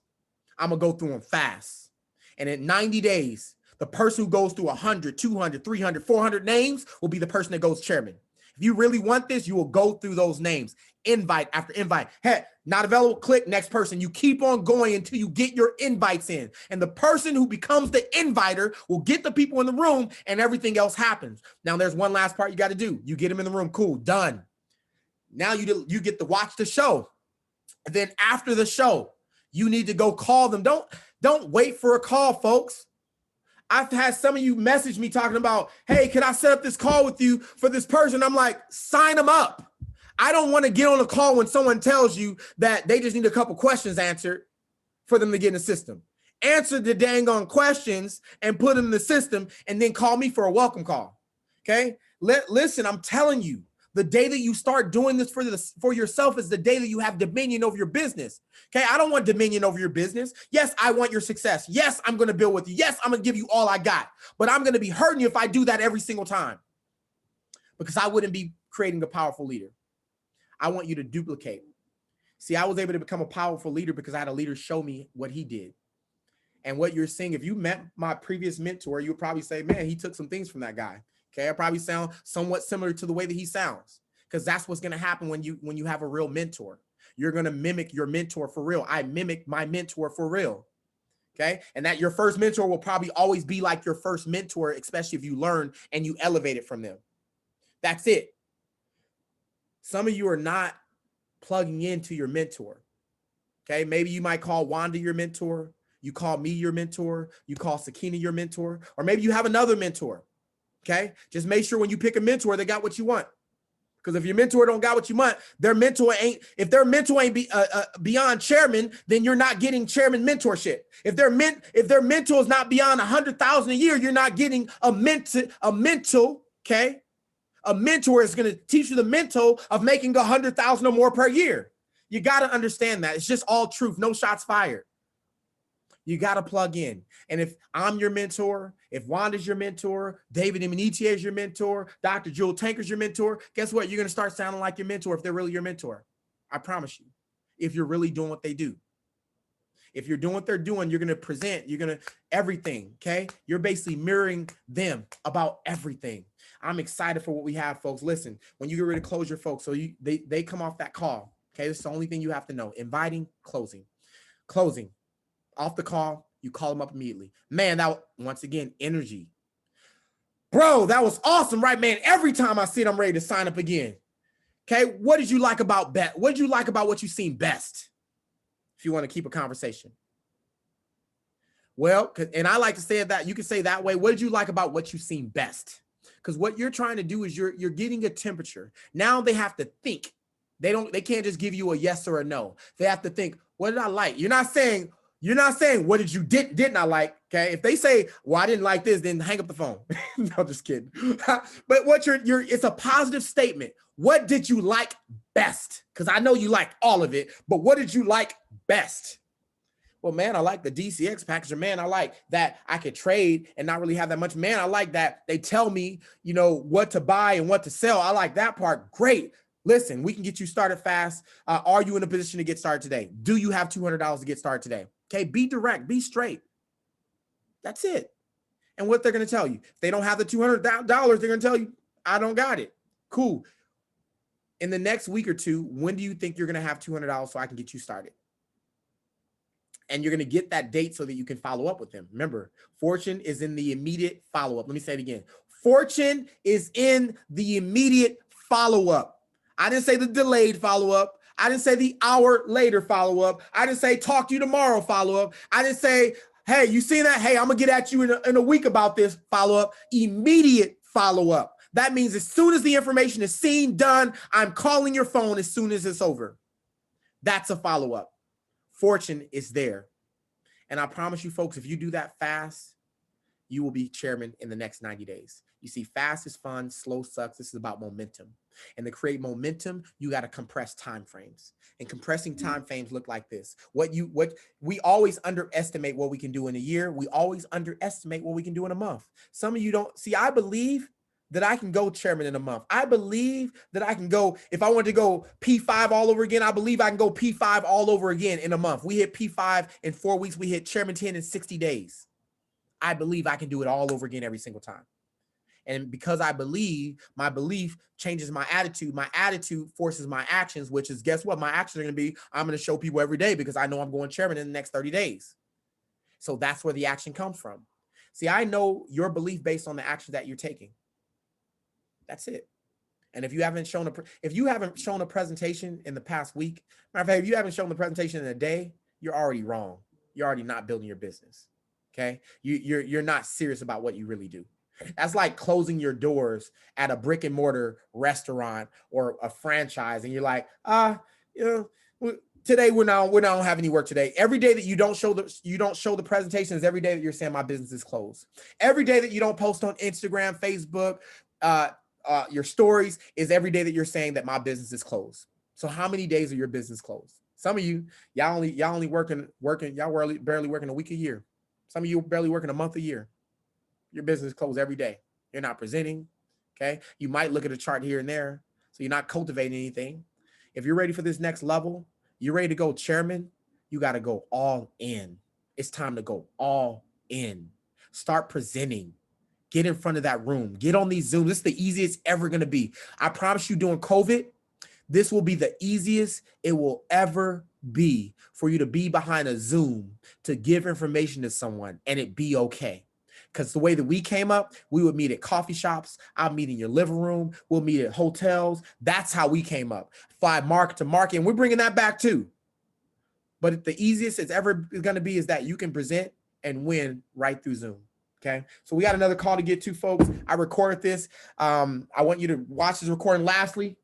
I'm going to go through them fast. And in 90 days, the person who goes through 100, 200, 300, 400 names will be the person that goes chairman. If you really want this, you will go through those names, invite after invite. Hey, not available, click next person. You keep on going until you get your invites in. And the person who becomes the inviter will get the people in the room and everything else happens. Now, there's one last part you got to do. You get them in the room. Cool, done. Now you get to watch the show. And then after the show, you need to go call them. Don't wait for a call, folks. I've had some of you message me talking about, hey, can I set up this call with you for this person? I'm like, sign them up. I don't want to get on a call when someone tells you that they just need a couple questions answered for them to get in the system. Answer the dang on questions and put them in the system and then call me for a welcome call. Okay? Listen, I'm telling you, the day that you start doing this for yourself is the day that you have dominion over your business. Okay, I don't want dominion over your business. Yes, I want your success. Yes, I'm going to build with you. Yes, I'm going to give you all I got. But I'm going to be hurting you if I do that every single time. Because I wouldn't be creating a powerful leader. I want you to duplicate. See, I was able to become a powerful leader because I had a leader show me what he did. And what you're seeing, if you met my previous mentor, you would probably say, man, he took some things from that guy. Okay, I probably sound somewhat similar to the way that he sounds, because that's what's going to happen when you have a real mentor. You're going to mimic your mentor for real. I mimic my mentor for real. Okay, and that your first mentor will probably always be like your first mentor, especially if you learn and you elevate it from them. That's it. Some of you are not plugging into your mentor. Okay, maybe you might call Wanda your mentor. You call me your mentor. You call Sakina your mentor, or maybe you have another mentor. Okay, just make sure when you pick a mentor, they got what you want. Because if your mentor don't got what you want, their mentor ain't. If their mentor ain't beyond chairman, then you're not getting chairman mentorship. If their mentor is not beyond 100,000 a year, you're not getting a mental. Okay, a mentor is going to teach you the mental of making 100,000 or more per year. You got to understand that. It's just all truth. No shots fired. You got to plug in. And if I'm your mentor, if Wanda's your mentor, David Imanitie is your mentor, Dr. Jewel Tanker's your mentor, guess what? You're going to start sounding like your mentor if they're really your mentor. I promise you. If you're really doing what they do. If you're doing what they're doing, you're going to present, you're going to everything, okay? You're basically mirroring them about everything. I'm excited for what we have, folks. Listen, when you get ready to close your folks, so they come off that call, okay? This is the only thing you have to know. Inviting, closing. Closing. Off the call, you call them up immediately. Man, that once again, energy. Bro, that was awesome, right, man? Every time I see it, I'm ready to sign up again. Okay, what did you like about bet? What did you like about what you've seen best? If you want to keep a conversation. Well, and I like to say it that you can say that way. What did you like about what you've seen best? Because what you're trying to do is you're getting a temperature. Now they have to think. They can't just give you a yes or a no. They have to think, what did I like? You're not saying what did you did not like. Okay. If they say, well, I didn't like this, then hang up the phone. No, just kidding. But what it's a positive statement. What did you like best? Because I know you liked all of it, but what did you like best? Well, man, I like the DCX package. Or man, I like that I could trade and not really have that much. Man, I like that they tell me, what to buy and what to sell. I like that part. Great. Listen, we can get you started fast. Are you in a position to get started today? Do you have $200 to get started today? Okay, be direct, be straight. That's it. And what they're going to tell you, if they don't have the $200, they're going to tell you, I don't got it. Cool. In the next week or two, when do you think you're going to have $200 so I can get you started? And you're going to get that date so that you can follow up with them. Remember, fortune is in the immediate follow-up. Let me say it again. Fortune is in the immediate follow-up. I didn't say the delayed follow-up. I didn't say the hour later follow-up. I didn't say talk to you tomorrow follow-up. I didn't say, hey, you seen that? Hey, I'm going to get at you in a week about this follow-up. Immediate follow-up. That means as soon as the information is seen, done, I'm calling your phone as soon as it's over. That's a follow-up. Fortune is there. And I promise you folks, if you do that fast, you will be chairman in the next 90 days. You see, fast is fun, slow sucks. This is about momentum. And to create momentum, you got to compress time frames. And compressing time frames look like this. What we always underestimate what we can do in a year. We always underestimate what we can do in a month. Some of you don't see. I believe that I can go chairman in a month. I believe that I can go, if I want to go P5 all over again, I believe I can go P5 all over again in a month. We hit P5 in 4 weeks. We hit chairman 10 in 60 days. I believe I can do it all over again every single time. And because I believe, my belief changes my attitude. My attitude forces my actions, which is, guess what? My actions are going to be, I'm going to show people every day because I know I'm going chairman in the next 30 days. So that's where the action comes from. See, I know your belief based on the action that you're taking. That's it. And if you haven't shown a presentation in the past week, matter of fact, if you haven't shown the presentation in a day, you're already wrong. You're already not building your business. Okay. You're not serious about what you really do. That's like closing your doors at a brick and mortar restaurant or a franchise. And you're like, today we don't have any work today. Every day that you don't show the presentation is every day that you're saying my business is closed. Every day that you don't post on Instagram, Facebook, your stories is every day that you're saying that my business is closed. So how many days are your business closed? Some of you, y'all only working, y'all barely working a week a year. Some of you barely working a month a year. Your business is closed every day. You're not presenting. Okay. You might look at a chart here and there. So you're not cultivating anything. If you're ready for this next level, you're ready to go chairman, you got to go all in. It's time to go all in. Start presenting. Get in front of that room. Get on these Zooms. This is the easiest ever going to be. I promise you, during COVID, this will be the easiest it will ever be for you to be behind a Zoom to give information to someone and it be okay. Because the way that we came up, we would meet at coffee shops. I'll meet in your living room. We'll meet at hotels. That's how we came up. Fly market to market. And we're bringing that back too. But the easiest it's ever going to be is that you can present and win right through Zoom. Okay. So we got another call to get to, folks. I recorded this. I want you to watch this recording. Lastly,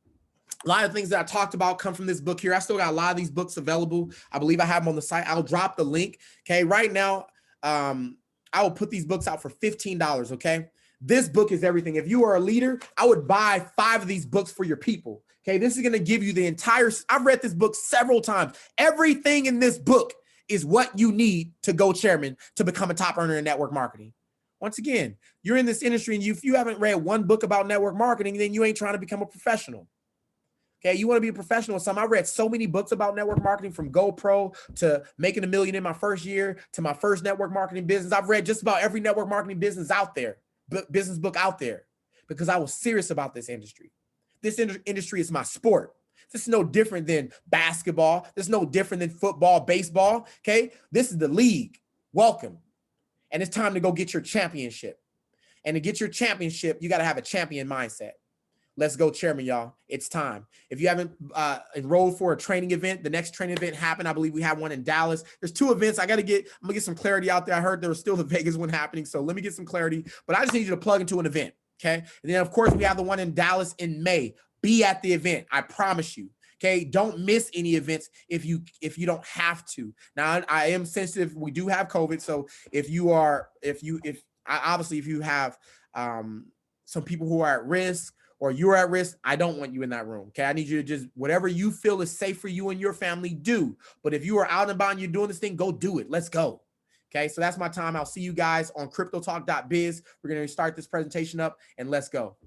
a lot of things that I talked about come from this book here. I still got a lot of these books available. I believe I have them on the site. I'll drop the link. Okay. Right now, I will put these books out for $15. Okay. This book is everything. If you are a leader, I would buy 5 of these books for your people. Okay. This is going to give you the entire, I've read this book several times. Everything in this book is what you need to go chairman to become a top earner in network marketing. Once again, you're in this industry and if you haven't read one book about network marketing, then you ain't trying to become a professional. Okay, you want to be a professional with something. I read so many books about network marketing, from GoPro to making $1 million in my first year to my first network marketing business. I've read just about every network marketing business out there, business book out there, because I was serious about this industry. This industry is my sport. This is no different than basketball. This is no different than football, baseball. Okay, this is the league. Welcome. And it's time to go get your championship. And to get your championship, you got to have a champion mindset. Let's go, chairman, y'all. It's time. If you haven't enrolled for a training event, the next training event happened. I believe we have one in Dallas. There's 2 events. I'm gonna get some clarity out there. I heard there was still the Vegas one happening, so let me get some clarity. But I just need you to plug into an event, okay? And then of course we have the one in Dallas in May. Be at the event. I promise you. Okay, don't miss any events if you don't have to. Now I am sensitive. We do have COVID, so if you have some people who are at risk or you're at risk, I don't want you in that room. Okay, I need you to just whatever you feel is safe for you and your family, do. But if you are out and about and you're doing this thing, go do it. Let's go. Okay, so that's my time. I'll see you guys on cryptotalk.biz. We're going to start this presentation up and let's go.